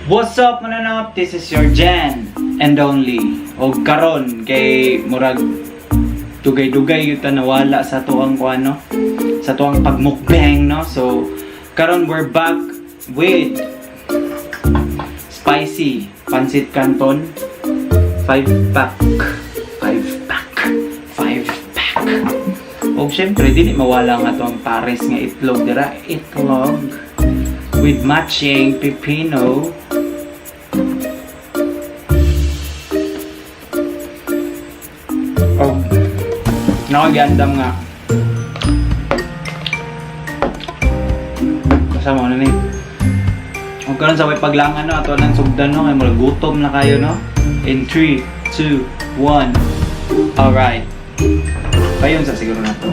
What's up mananap? This is your Jan and only. O karon kay murag dugay-dugay yuta nawala sa tuang kuano, sa tuang pagmukbang, no? So karon we're back with spicy pancit canton 5-pack. O syempre dili mawala nga tuang pares nga itlog dira, itlog with matching pepino. Nakagandam nga. Kasama ko na ni. Huwag ka lang sa may paglangan, no? Ato nang sugdan, no? Kaya mula gutom na kayo, no? In 3, 2, 1. Alright. Payon sa siguro na to.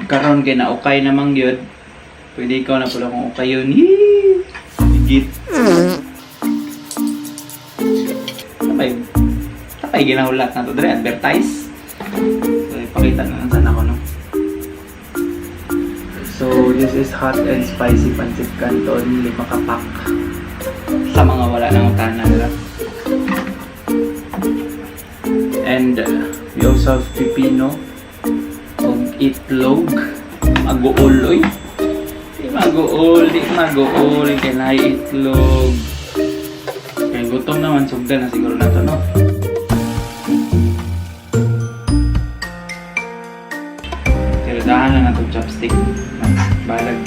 Karon kay na okay namang yun. Pwede ikaw na pala kung okay yun. Higit. Tapay ginahulat na to. Dere, advertise. So, ipakita na lang sana ako, no? So, this is hot and spicy pancit canton. 5 kapak. Sa mga wala nang utana nila. And we also have pepino. Itlog, mag-uol, di mag-uol, kaya itlog. Kaya gutom naman, sugdan na siguro na to, no? Pero dahan lang na itong chopstick. Balag.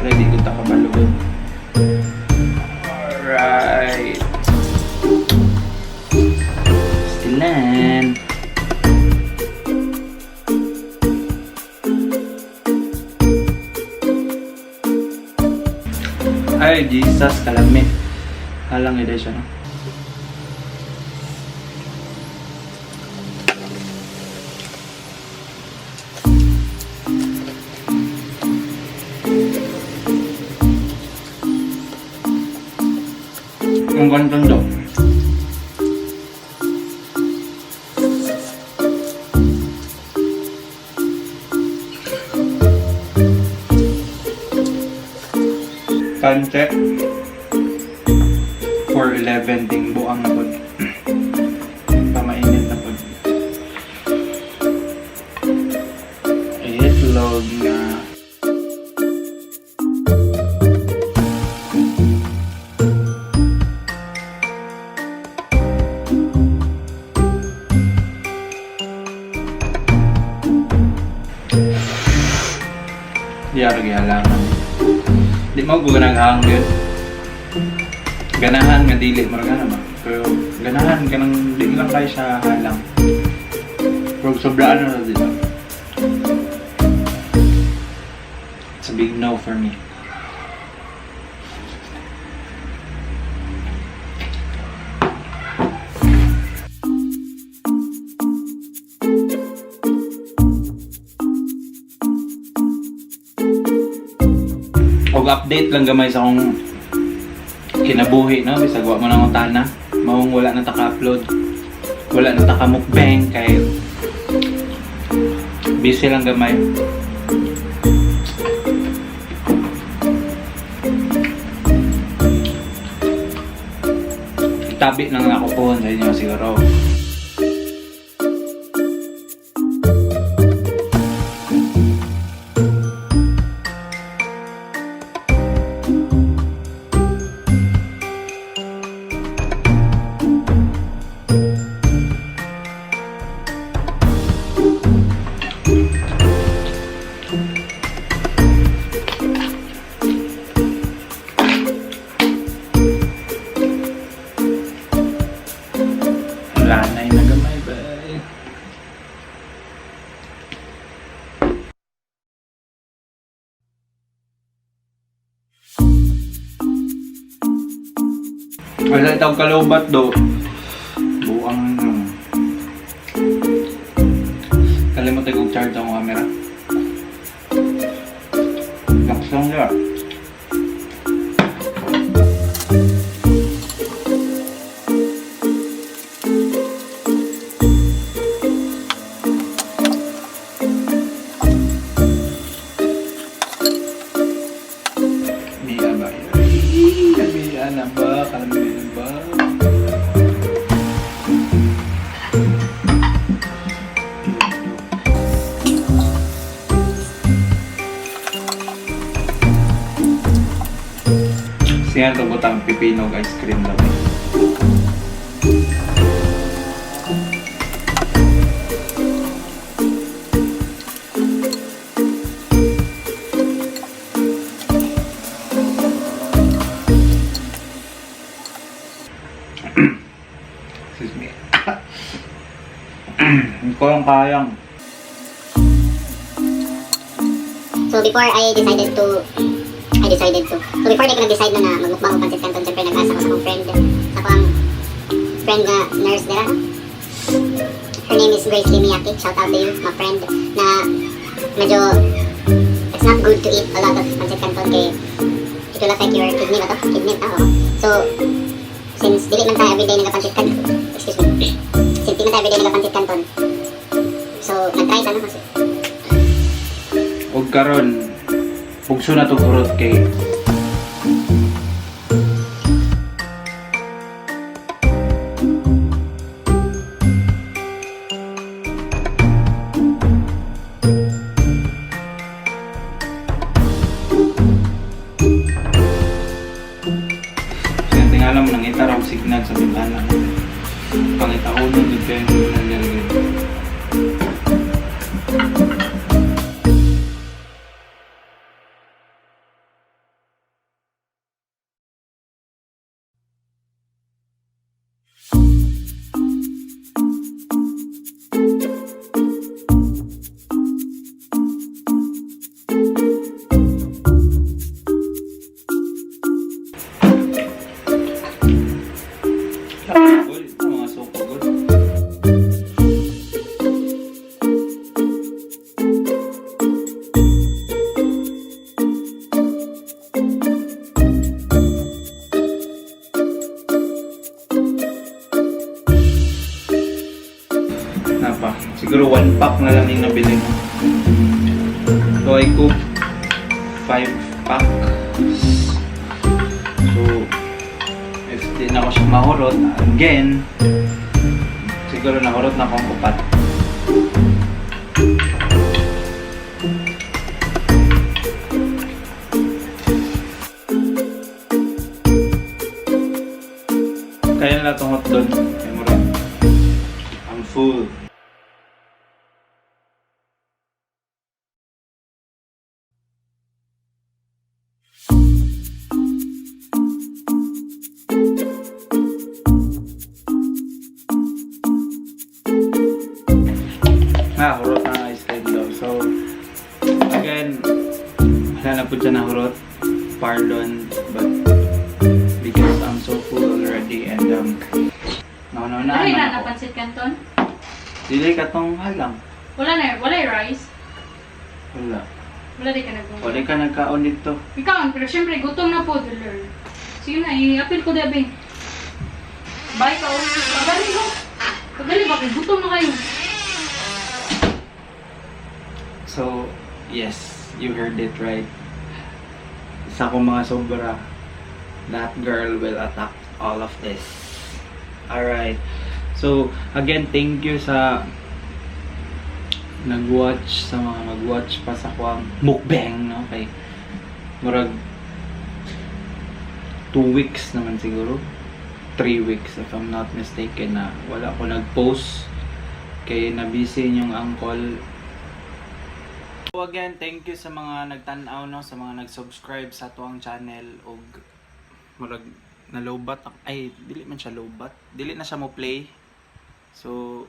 Ready ko takabalugod. Alright. Stilan. Ay, Jesus, kalamit. Halang ide siya, no? Ang ganitong do. Pancit for 11 ding buang na po. Pamainit na po. Itlog na. Di ako gihalangan. Di mo ko ganahan yun. Ganahan nga dili mo na ba? Pero ganahan ka nang di lang kayo sa halang. Pero sobraan na dito. It's a big no for me. Og update lang gamay sa akong kinabuhi, no? Bisag wa mo nang utana, mawang wala na taka-upload, wala na taka-mukbang kay busy lang gamay. Itabi nang ako po sa inyo siguro. Lanay na gamay ba? Wala itong kalubat do. Buang kalimutan kong charge ang camera. Laksang niya. na ba? Kalami na ba? Siya ito butang pipino ice cream lang. Excuse me. Hindi ko yung kayang. So before before di ko nag-decide na magmukbang ko pancit canton, siyempre nag-asa ko sa akong friend. Ako ang friend nga nurse nila, no? Her name is Grace Lee Miyake. Shout out to you, my friend. Na medyo, it's not good to eat a lot of pancit canton kay it will affect your kidney ba to? Kidney ta, oo. So, since dili man tayo everyday nag-pancit canton, excuse me, since di man tayo everyday nag-pancit canton, so nag-try ta, no? Kasi Huwag karon, pugso na to kurot kay alam nang itaraw signal sa bintana. Pangitaunon din kayo ng nalirigay. Mga sopagod. Napa, siguro 1 pack na lang yung nabili mo. So I cook 5 pack. So if di na ako siya mahurot, again, siguro nahurot na akong upat. Kaya na itong hotdog. Kaya mo rin. I'm full. Hurot na ice cream daw. So, again, wala na po dyan na hurot. Pardon, but because I'm so full already and Dali na napansit canton? dili ka tong halang. Wala yung rice. Wala. Wala di ka nagbubuhay. Wala ka nagkaon dito. Ikaw, pero syempre, gutom na po, Dealer. Sige na, i-appeal ko, Debbie. Bye ka, Pagali ko. Pagali, bakit? Gutom na kayo. So, yes, you heard it right. Isa kong mga sobra. That girl will attack all of this. Alright. So, again, thank you sa nag-watch, sa mga mag-watch pa sa kuwang mukbang, no? Kay murag 2 weeks naman siguro. 3 weeks, if I'm not mistaken, na wala ko nag-post. Kay na-busy yung uncle. So again, thank you sa mga nagtanaw, no, sa mga nag-subscribe sa tuwang channel og murag na lowbat ay dili man siya lowbat, dili na siya mo play. So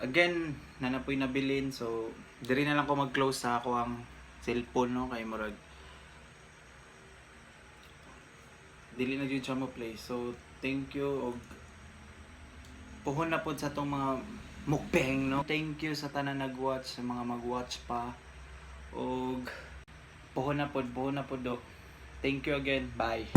again, nanapoy nabilin, so diri na lang ko mag-close sa ako ang cellphone, no, kay murag dili na jud siya mo play. So thank you og puhon na pod sa tong mga mukbang, no? Thank you sa tanan nag-watch, sa mga mag-watch pa. Og puhon na pod do. Thank you again. Bye.